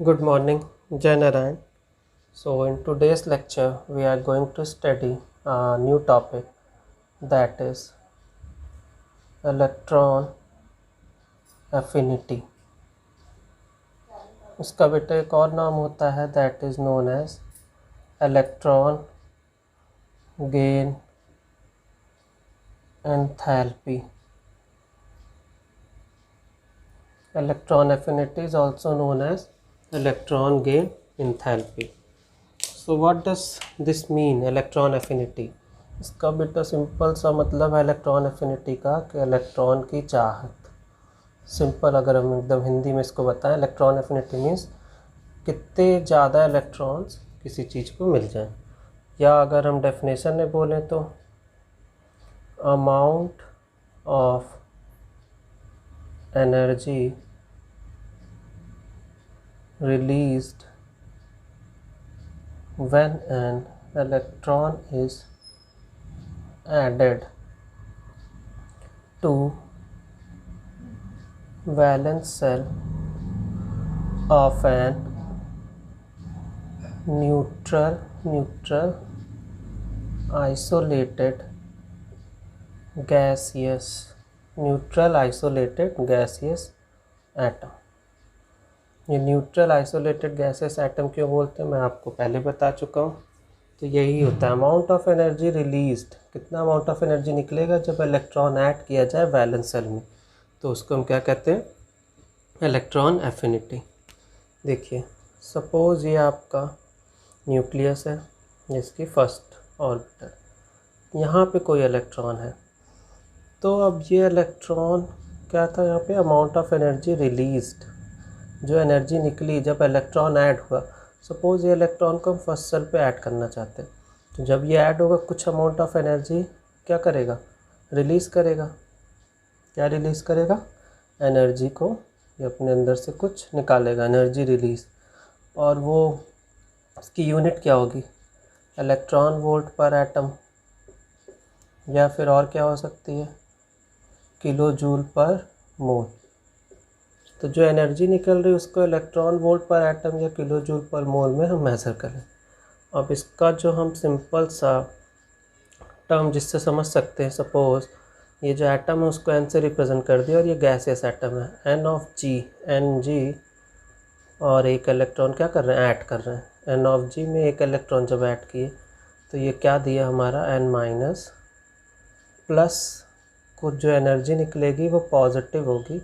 Good morning, Jai Narayan. So, in today's lecture, we are going to study a new topic, that is electron affinity. इसका बेटा एक और नाम होता है, that is known as electron gain enthalpy. Electron affinity is also known as electron gain enthalpy. So what does this mean, electron affinity? इसका बेटा simple सा मतलब है इलेक्ट्रॉन एफिनिटी का कि इलेक्ट्रॉन की चाहत। सिंपल अगर हम एकदम हिंदी में इसको बताएं, इलेक्ट्रॉन एफिनिटी मीन्स कितने ज़्यादा इलेक्ट्रॉन्स किसी चीज़ को मिल जाएं, या अगर हम डेफिनेशन में बोलें तो amount of energy released when an electron is added to valence shell of an neutral isolated gaseous atom। ये न्यूट्रल आइसोलेटेड गैसेस एटम क्यों बोलते हैं मैं आपको पहले बता चुका हूँ। तो यही होता है अमाउंट ऑफ एनर्जी रिलीज्ड, कितना अमाउंट ऑफ एनर्जी निकलेगा जब इलेक्ट्रॉन ऐड किया जाए वैलेंस सेल में, तो उसको हम क्या कहते हैं, इलेक्ट्रॉन एफिनिटी। देखिए सपोज़ ये आपका न्यूक्लियस है जिसकी फर्स्ट ऑर्बिटल, यहाँ पे कोई इलेक्ट्रॉन है, तो अब ये इलेक्ट्रॉन क्या था, यहाँ पे अमाउंट ऑफ एनर्जी रिलीज्ड, जो एनर्जी निकली जब इलेक्ट्रॉन ऐड हुआ। सपोज़ ये इलेक्ट्रॉन को हम फर्स्ट सेल पे ऐड करना चाहते हैं, तो जब ये ऐड होगा कुछ अमाउंट ऑफ एनर्जी क्या करेगा, रिलीज़ करेगा। क्या रिलीज़ करेगा, एनर्जी को ये अपने अंदर से कुछ निकालेगा, एनर्जी रिलीज़। और वो उसकी यूनिट क्या होगी, इलेक्ट्रॉन वोल्ट पर एटम, या फिर और क्या हो सकती है, किलो जूल पर मोल। तो जो एनर्जी निकल रही है उसको इलेक्ट्रॉन वोल्ट पर एटम या किलो जूल पर मोल में हम मेज़र करें। अब इसका जो हम सिंपल सा टर्म जिससे समझ सकते हैं, सपोज़ ये जो एटम है उसको एन से रिप्रेजेंट कर दिया और ये गैसियस एटम है, N of g, N g, और एक इलेक्ट्रॉन क्या कर रहे हैं, ऐड कर रहे हैं। एन ऑफ जी में एक इलेक्ट्रॉन जब ऐड किए तो ये क्या दिया हमारा, एन माइनस, प्लस कुछ जो एनर्जी निकलेगी वो पॉजिटिव होगी,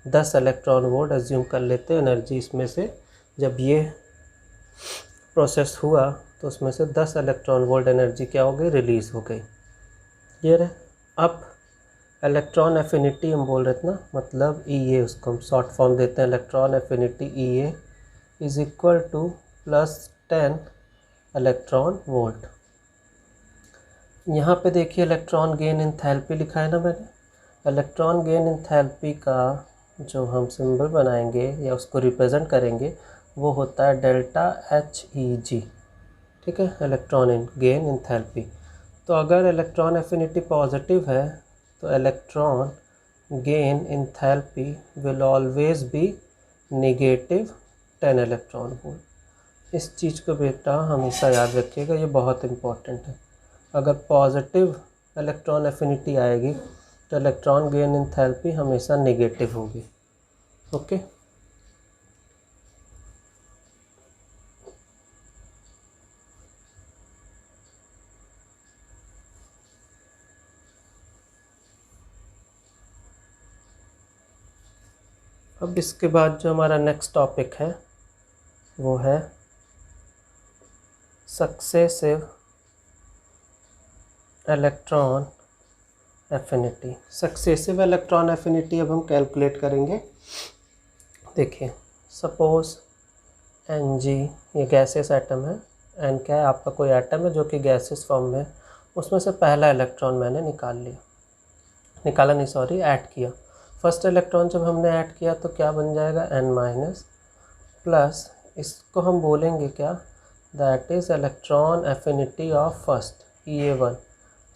10 इलेक्ट्रॉन वोल्ट एज्यूम कर लेते हैं एनर्जी इसमें से। जब ये प्रोसेस हुआ तो उसमें से 10 इलेक्ट्रॉन वोल्ट एनर्जी क्या हो गई, रिलीज़ हो गई। ये रहे। अब इलेक्ट्रॉन एफिनिटी हम बोल रहे थे ना, मतलब ई ए, उसको हम शॉर्ट फॉर्म देते हैं, electron affinity E A is equal to +10 electron volt. यहाँ पे देखिए इलेक्ट्रॉन गेन एंथैल्पी लिखा है ना मैंने। इलेक्ट्रॉन गेन एंथैल्पी का जो हम सिंबल बनाएंगे या उसको रिप्रेजेंट करेंगे वो होता है डेल्टा एच ई जी, ठीक है, इलेक्ट्रॉन गेन एंथैल्पी। तो अगर इलेक्ट्रॉन एफिनिटी पॉजिटिव है तो electron gain enthalpy will always B negative 10 electron volt. इस चीज़ को बेटा हमेशा याद रखिएगा, ये बहुत इम्पोर्टेंट है। अगर पॉजिटिव इलेक्ट्रॉन एफिनिटी आएगी तो इलेक्ट्रॉन गेन एंथैल्पी हमेशा नेगेटिव होगी। ओके, अब इसके बाद जो हमारा नेक्स्ट टॉपिक है वो है successive electron affinity. Successive electron affinity अब हम कैलकुलेट करेंगे। देखिए सपोज़ एन जी ये गैसेस एटम है, एन क्या है, आपका कोई एटम है जो कि गैसेस फॉर्म में, उसमें से पहला इलेक्ट्रॉन मैंने ऐड किया। फर्स्ट इलेक्ट्रॉन जब हमने ऐड किया तो क्या बन जाएगा, एन माइनस, प्लस इसको हम बोलेंगे क्या, that is electron affinity of first E1।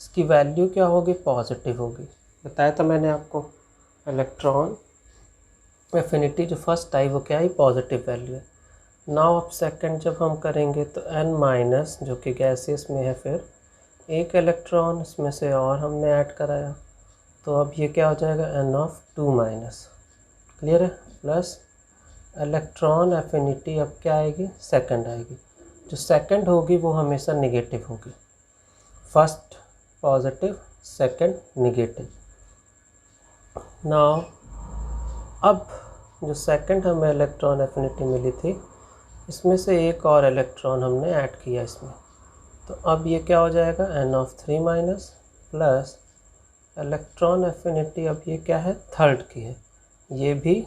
इसकी वैल्यू क्या होगी, पॉजिटिव होगी। बताया था मैंने आपको, इलेक्ट्रॉन एफिनिटी जो फर्स्ट आई वो क्या आई, पॉजिटिव वैल्यू है। नाउ अब सेकंड जब हम करेंगे तो n माइनस, जो कि गैसेस में है, फिर एक इलेक्ट्रॉन इसमें से और हमने ऐड कराया, तो अब ये क्या हो जाएगा, n ऑफ 2 माइनस। क्लियर है? प्लस इलेक्ट्रॉन एफिनिटी अब क्या आएगी, सेकंड आएगी। जो सेकंड होगी वो हमेशा नेगेटिव होगी। First positive, second negative. Now अब जो सेकंड हमें इलेक्ट्रॉन एफिनिटी मिली थी, इसमें से एक और इलेक्ट्रॉन हमने ऐड किया इसमें, तो अब ये क्या हो जाएगा, n of 3 minus plus electron affinity अब ये क्या है, थर्ड की है, ये भी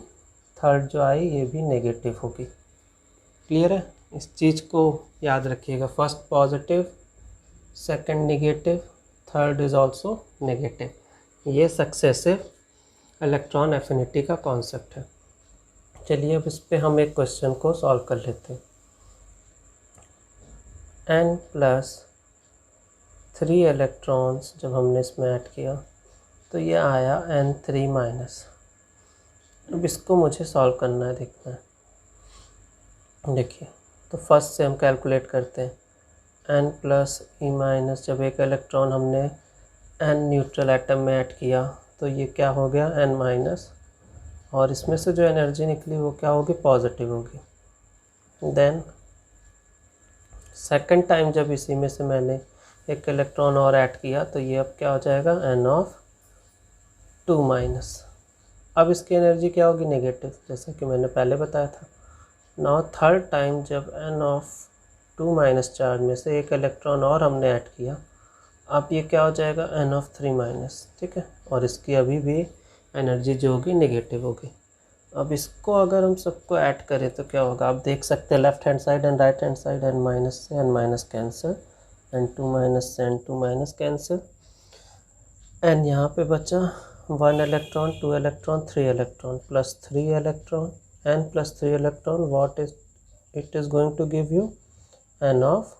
थर्ड जो आई ये भी नेगेटिव होगी। क्लियर है? इस चीज़ को याद रखिएगा, first positive, second negative, third is also negative. ये सक्सेसिव इलेक्ट्रॉन एफिनिटी का कॉन्सेप्ट है। चलिए अब इस पे हम एक क्वेश्चन को सॉल्व कर लेते हैं। n प्लस 3 इलेक्ट्रॉन्स जब हमने इसमें ऐड किया तो ये आया n3 माइनस। अब इसको मुझे सॉल्व करना है, देखना है। देखिए, तो फर्स्ट से हम कैलकुलेट करते हैं। n प्लस ई माइनस, जब एक इलेक्ट्रॉन हमने n न्यूट्रल एटम में ऐड किया तो ये क्या हो गया, n माइनस, और इसमें से जो एनर्जी निकली वो क्या होगी, पॉजिटिव होगी। देन सेकंड टाइम जब इसी में से मैंने एक इलेक्ट्रॉन और ऐड किया तो ये अब क्या हो जाएगा, n ऑफ 2 माइनस। अब इसकी एनर्जी क्या होगी, नेगेटिव, जैसा कि मैंने पहले बताया था। नाउ थर्ड टाइम जब n ऑफ 2 माइनस चार्ज में से एक इलेक्ट्रॉन और हमने ऐड किया, अब ये क्या हो जाएगा, n ऑफ 3 माइनस। ठीक है, और इसकी अभी भी एनर्जी जो होगी नेगेटिव होगी। अब इसको अगर हम सबको ऐड करें तो क्या होगा, आप देख सकते हैं left hand side and right hand side, n minus से n minus cancel, n2 minus से n2 माइनस कैंसिल, n यहाँ पे बचा 1 electron, 2 electron, 3 electron, plus 3 electron, n plus 3 electron, what is it is going to give you, n of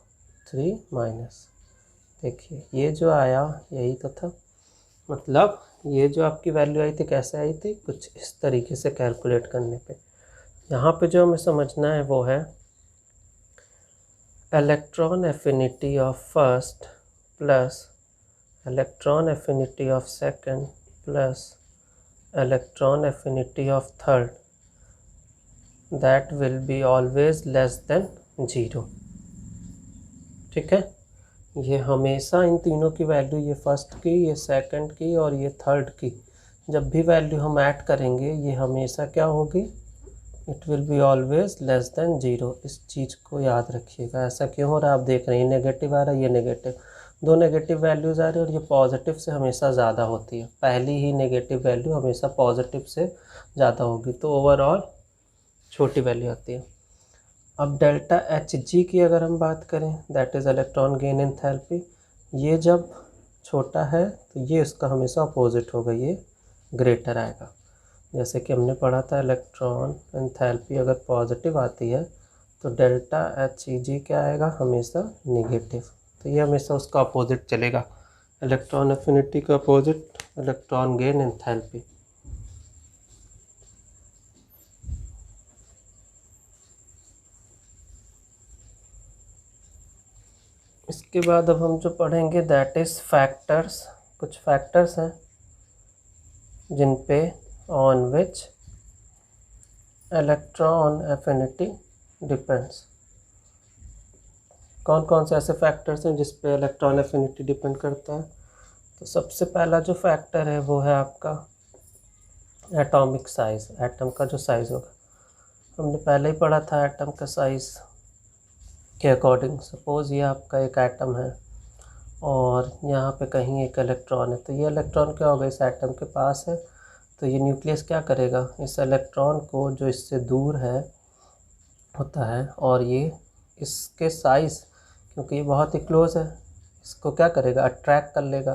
3 minus. देखिए ये जो आया यही तो था, मतलब ये जो आपकी वैल्यू आई थी कैसे आई थी, कुछ इस तरीके से कैलकुलेट करने पे। यहाँ पे जो हमें समझना है वो है electron affinity of first plus electron affinity of second plus electron affinity of third, that will be always less than 0। ठीक है, ये हमेशा इन तीनों की वैल्यू, ये फर्स्ट की, ये सेकंड की और ये थर्ड की, जब भी वैल्यू हम ऐड करेंगे ये हमेशा क्या होगी, it will be always less than 0। इस चीज़ को याद रखिएगा। ऐसा क्यों हो रहा है, आप देख रहे हैं नेगेटिव आ रहा है, ये नेगेटिव, दो नेगेटिव वैल्यूज़ आ रही है और ये पॉजिटिव से हमेशा ज़्यादा होती है। पहली ही नेगेटिव वैल्यू हमेशा पॉजिटिव से ज़्यादा होगी, तो ओवरऑल छोटी वैल्यू आती है। अब डेल्टा एच जी की अगर हम बात करें, that is electron gain enthalpy, ये जब छोटा है तो ये इसका हमेशा अपोजिट होगा, ये ग्रेटर आएगा। जैसे कि हमने पढ़ा था इलेक्ट्रॉन एंथैल्पी अगर पॉजिटिव आती है तो डेल्टा एच जी क्या आएगा, हमेशा नेगेटिव, तो ये हमेशा उसका अपोजिट चलेगा, इलेक्ट्रॉन एफिनिटी का अपोजिट इलेक्ट्रॉन गेन एंथैल्पी। इसके बाद अब हम जो पढ़ेंगे दैट इज़ फैक्टर्स। कुछ फैक्टर्स हैं जिन पे on which electron affinity depends. कौन कौन से ऐसे फैक्टर्स हैं जिस पे इलेक्ट्रॉन एफिनिटी डिपेंड करता है। तो सबसे पहला जो फैक्टर है वो है आपका एटॉमिक साइज़, एटम का जो साइज़ होगा। हमने पहले ही पढ़ा था एटम का साइज़ के अकॉर्डिंग। सपोज़ ये आपका एक एटम है और यहाँ पे कहीं एक इलेक्ट्रॉन है, तो ये इलेक्ट्रॉन क्या होगा, इस एटम के पास है, तो ये न्यूक्लियस क्या करेगा, इस इलेक्ट्रॉन को जो इससे दूर है होता है, और ये इसके साइज़, क्योंकि ये बहुत ही क्लोज है, इसको क्या करेगा, अट्रैक्ट कर लेगा,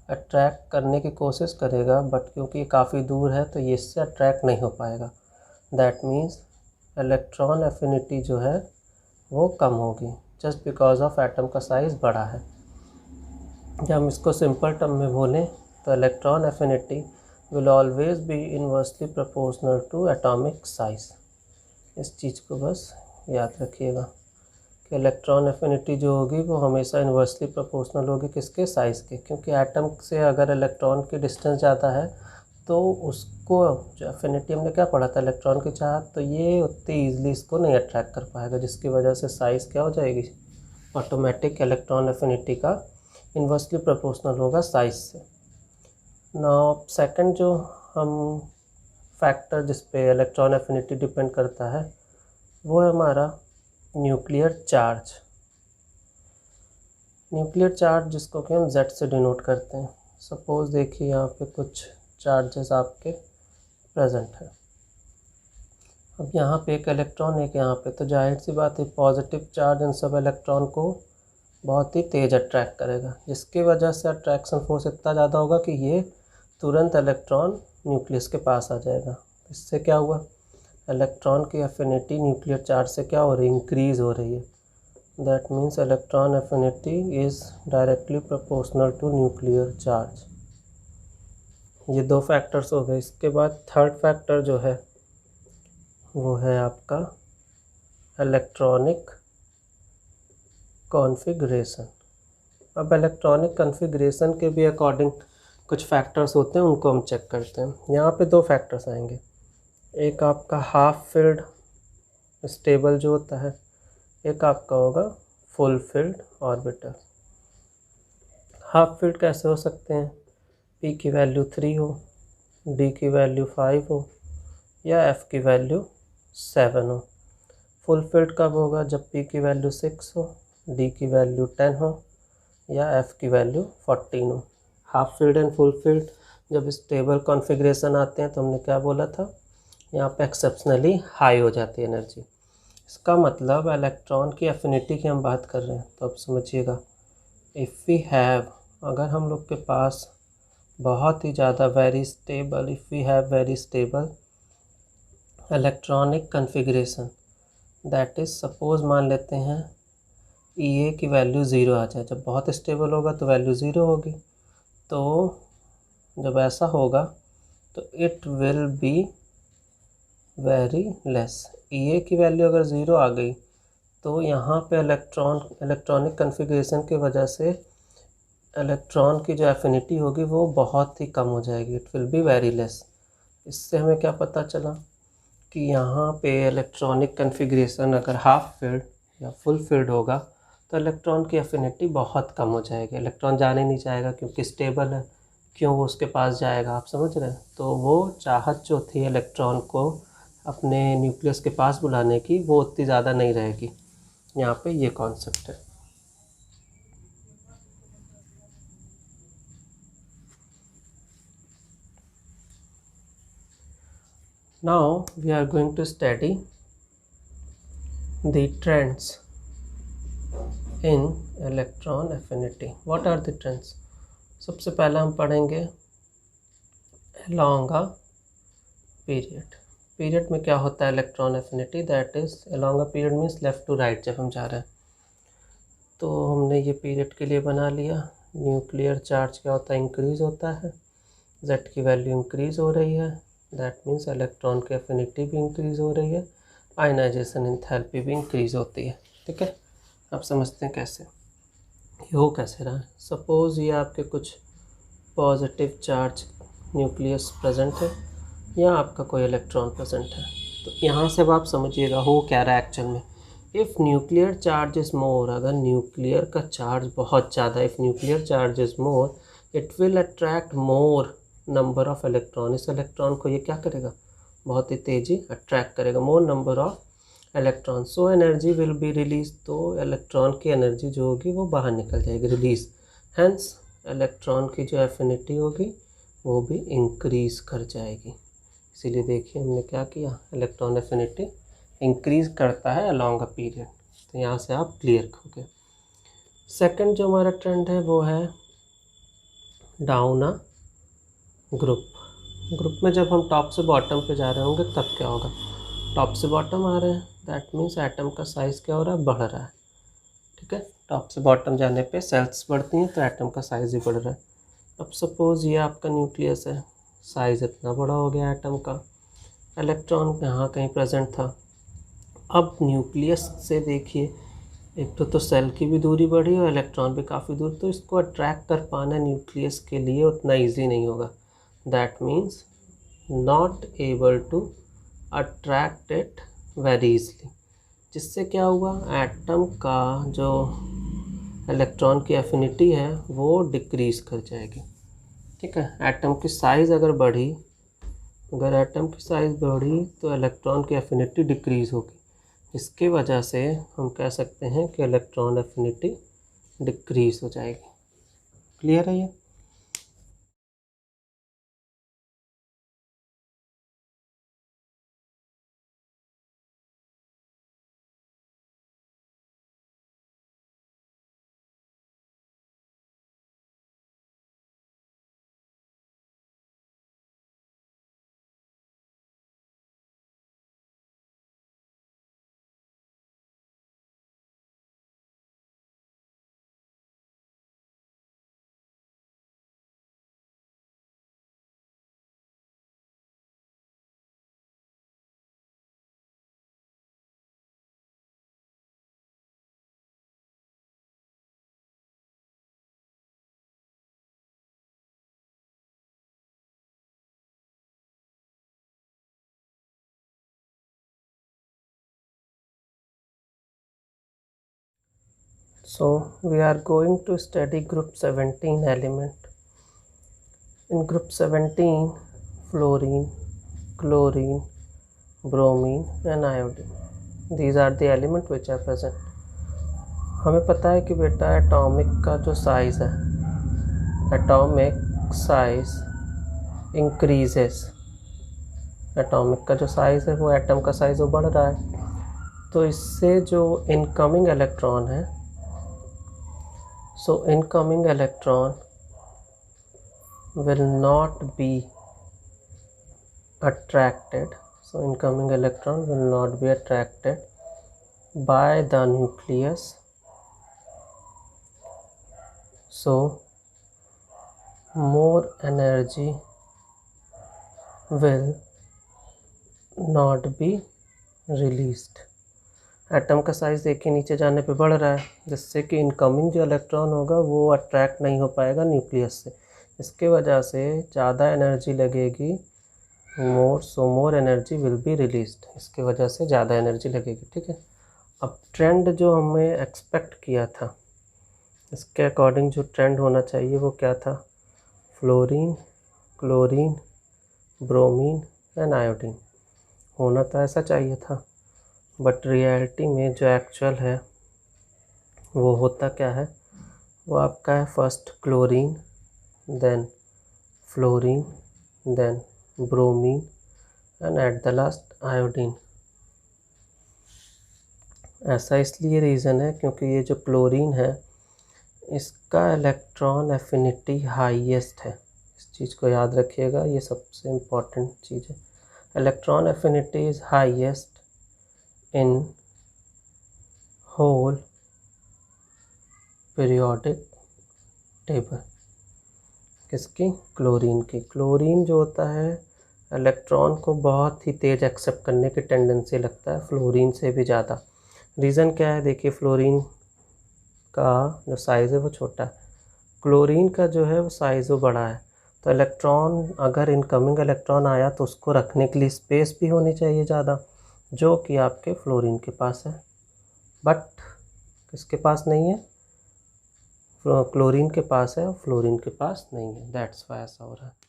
अट्रैक्ट करने की कोशिश करेगा, बट क्योंकि ये काफ़ी दूर है तो ये इससे अट्रैक्ट नहीं हो पाएगा। दैट मीन्स इलेक्ट्रॉन एफिनिटी जो है वो कम होगी, जस्ट बिकॉज ऑफ एटम का साइज़ बड़ा है। जब हम इसको सिंपल टर्म में बोलें तो electron affinity will always be inversely proportional to atomic size. इस चीज़ को बस याद रखिएगा कि इलेक्ट्रॉन एफिनिटी जो होगी वो हमेशा इन्वर्सली प्रोपोर्शनल होगी किसके, साइज़ के, क्योंकि एटम से अगर इलेक्ट्रॉन की डिस्टेंस ज़्यादा है तो उसको जो एफिनिटी हमने क्या पढ़ा था इलेक्ट्रॉन की चाहत, तो ये उतनी ईजिली इसको नहीं अट्रैक्ट कर पाएगा, जिसकी वजह से साइज़ क्या हो जाएगी, ऑटोमेटिक इलेक्ट्रॉन एफिनिटी का इन्वर्सली प्रोपोर्शनल होगा साइज़ से। नाउ सेकंड जो हम फैक्टर जिस पे इलेक्ट्रॉन एफिनिटी डिपेंड करता है वो है हमारा न्यूक्लियर चार्ज। न्यूक्लियर चार्ज जिसको कि हम Z से डिनोट करते हैं। सपोज़ देखिए यहाँ पे कुछ चार्जेस आपके प्रेजेंट है। अब यहाँ पे एक इलेक्ट्रॉन एक यहाँ पे, तो जाहिर सी बात है पॉजिटिव चार्ज इन सब इलेक्ट्रॉन को बहुत ही तेज़ अट्रैक्ट करेगा, जिसकी वजह से अट्रैक्शन फोर्स इतना ज़्यादा होगा कि ये तुरंत इलेक्ट्रॉन न्यूक्लियस के पास आ जाएगा। इससे क्या हुआ, इलेक्ट्रॉन की एफिनिटी न्यूक्लियर चार्ज से क्या हो रही है, इंक्रीज़ हो रही है। That means electron affinity is directly proportional to nuclear charge. ये दो फैक्टर्स हो गए। इसके बाद थर्ड फैक्टर जो है वो है आपका इलेक्ट्रॉनिक कॉन्फ़िगरेशन। अब इलेक्ट्रॉनिक कॉन्फ़िगरेशन के भी अकॉर्डिंग कुछ फैक्टर्स होते हैं, उनको हम चेक करते हैं। यहाँ पे दो फैक्टर्स आएंगे, एक आपका हाफ फिल्ड स्टेबल जो होता है, एक आपका होगा full field orbital. Half filled कैसे हो सकते हैं, P की वैल्यू 3 हो, D की वैल्यू 5 हो या F की वैल्यू 7 हो। फुल फिल्ड कब होगा, जब P की वैल्यू 6 हो, D की वैल्यू 10 हो या F की वैल्यू 14 हो। Half field and full field जब स्टेबल कॉन्फ़िगरेशन आते हैं तो हमने क्या बोला था, यहाँ पे एक्सेप्शनली हाई हो जाती है एनर्जी। इसका मतलब इलेक्ट्रॉन की एफिनिटी की हम बात कर रहे हैं, तो अब समझिएगा, इफ़ वी हैव, अगर हम लोग के पास बहुत ही ज़्यादा very stable, if we have very stable electronic configuration, that is suppose मान लेते हैं E की वैल्यू 0 आ जाए। जब बहुत स्टेबल होगा तो वैल्यू 0 होगी, तो जब ऐसा होगा तो it will be very less. E की वैल्यू अगर 0 आ गई तो यहाँ पे इलेक्ट्रॉनिक कॉन्फ़िगरेशन की वजह से इलेक्ट्रॉन की जो एफिनिटी होगी वो बहुत ही कम हो जाएगी, it will be very less. इससे हमें क्या पता चला कि यहाँ पे इलेक्ट्रॉनिक कॉन्फ़िगरेशन अगर हाफ फील्ड या फुल फील्ड होगा तो इलेक्ट्रॉन की एफिनिटी बहुत कम हो जाएगी, इलेक्ट्रॉन जाने नहीं जाएगा क्योंकि स्टेबल है, क्यों वो उसके पास जाएगा, आप समझ रहे हैं। तो वो चाहत जो थी इलेक्ट्रॉन को अपने न्यूक्लियस के पास बुलाने की, वो उतनी ज़्यादा नहीं रहेगी। यहाँ पे ये कॉन्सेप्ट है। Now we are going to study the trends in electron affinity. What are the trends? सबसे पहला हम पढ़ेंगे along a period. पीरियड में क्या होता है electron affinity, that is along a period means left to right जब हम जा रहे हैं। तो हमने ये पीरियड के लिए बना लिया। न्यूक्लियर चार्ज क्या होता है, इंक्रीज़ होता है, Z की वैल्यू इंक्रीज़ हो रही है, दैट मीन्स इलेक्ट्रॉन की एफिनिटी भी इंक्रीज़ हो रही है, आयनाइजेशन एंथैल्पी भी इंक्रीज़ होती है। ठीक है, आप समझते हैं कैसे ये हो कैसे रहा है। सपोज़ ये आपके कुछ पॉजिटिव चार्ज न्यूक्लियस प्रेजेंट है या आपका कोई इलेक्ट्रॉन प्रेजेंट है, तो यहाँ से अब आप समझिएगा हो क्या रहा है एक्चुअल में। If nuclear charge is more, अगर न्यूक्लियर का चार्ज बहुत ज़्यादा, if nuclear charge is more it will attract more number of electron. इस इलेक्ट्रॉन को ये क्या करेगा, बहुत ही तेज़ी अट्रैक्ट करेगा, मोर number of electron, so energy will be release. तो इलेक्ट्रॉन की एनर्जी जो होगी वो बाहर निकल जाएगी, रिलीज। हैंस इलेक्ट्रॉन की जो एफिनिटी होगी वो भी इंक्रीज़ कर जाएगी। इसीलिए देखिए हमने क्या किया, इलेक्ट्रॉन एफिनिटी इंक्रीज़ करता है अलॉन्ग अ पीरियड। तो यहाँ से आप क्लियर हो गए। सेकंड जो हमारा ट्रेंड है वो है डाउन अ ग्रुप में जब हम टॉप से बॉटम पे जा रहे होंगे तब क्या होगा, टॉप से बॉटम आ रहे हैं, दैट मीन्स एटम का साइज़ क्या हो रहा है, बढ़ रहा है। ठीक है, टॉप से बॉटम जाने पे सेल्स बढ़ती हैं तो एटम का साइज़ ही बढ़ रहा है। अब सपोज़ ये आपका न्यूक्लियस है, साइज़ इतना बड़ा हो गया एटम का, इलेक्ट्रॉन यहाँ कहीं प्रेजेंट था, अब न्यूक्लियस से देखिए, एक तो सेल की भी दूरी बढ़ी और इलेक्ट्रॉन भी काफ़ी दूर, तो इसको अट्रैक्ट कर पाना न्यूक्लियस के लिए उतना इजी नहीं होगा। That means not able to attract it very easily. जिससे क्या हुआ, एटम का जो इलेक्ट्रॉन की एफिनिटी है वो डिक्रीज़ कर जाएगी। ठीक है, एटम की साइज़ अगर बढ़ी, अगर एटम की साइज़ बढ़ी तो इलेक्ट्रॉन की एफिनिटी डिक्रीज़ होगी। इसके वजह से हम कह सकते हैं कि इलेक्ट्रॉन एफिनिटी डिक्रीज़ हो जाएगी। क्लियर है ये? So we are going to study group 17 element. In group 17, fluorine, chlorine, bromine and iodine. These are the elements which are present. हमें पता है कि बेटा एटॉमिक का जो साइज़ है, एटॉमिक साइज इंक्रीजेस। एटॉमिक का जो साइज़ है वो, एटम का साइज़ वो बढ़ रहा है, तो इससे जो इनकमिंग इलेक्ट्रॉन है, so incoming electron will not be attracted, so incoming electron will not be attracted by the nucleus, so more energy will not be released. Atom का साइज़ देखिए नीचे जाने पे बढ़ रहा है, जिससे कि इनकमिंग जो इलेक्ट्रॉन होगा वो अट्रैक्ट नहीं हो पाएगा न्यूक्लियस से। इसके वजह से ज़्यादा एनर्जी लगेगी, more energy will be released. इसके वजह से ज़्यादा एनर्जी लगेगी। ठीक है, अब ट्रेंड जो हमें एक्सपेक्ट किया था, इसके अकॉर्डिंग जो ट्रेंड होना चाहिए वो क्या था, fluorine, chlorine, bromine and iodine होना तो ऐसा चाहिए था, बट रियलिटी में जो एक्चुअल है वो होता क्या है, वो आपका है first chlorine, then fluorine, then bromine and at the last iodine. ऐसा इसलिए रीज़न है क्योंकि ये जो क्लोरीन है इसका इलेक्ट्रॉन एफिनिटी हाईएस्ट है। इस चीज़ को याद रखिएगा, ये सबसे इम्पॉर्टेंट चीज़ है। Electron affinity is highest in whole periodic table. किसकी? क्लोरीन की। क्लोरीन जो होता है इलेक्ट्रॉन को बहुत ही तेज़ एक्सेप्ट करने की टेंडेंसी लगता है फ्लोरीन से भी ज़्यादा। रीज़न क्या है, देखिए फ्लोरीन का जो साइज़ है वो छोटा है, क्लोरीन का जो है वो साइज़ वो बड़ा है, तो इलेक्ट्रॉन अगर इनकमिंग इलेक्ट्रॉन आया तो उसको रखने के लिए स्पेस भी होनी चाहिए ज़्यादा, जो कि आपके फ्लोरीन के पास है, बट किसके पास नहीं है, क्लोरीन के पास है और फ्लोरीन के पास नहीं है। दैट्स वाई ऐसा हो रहा है।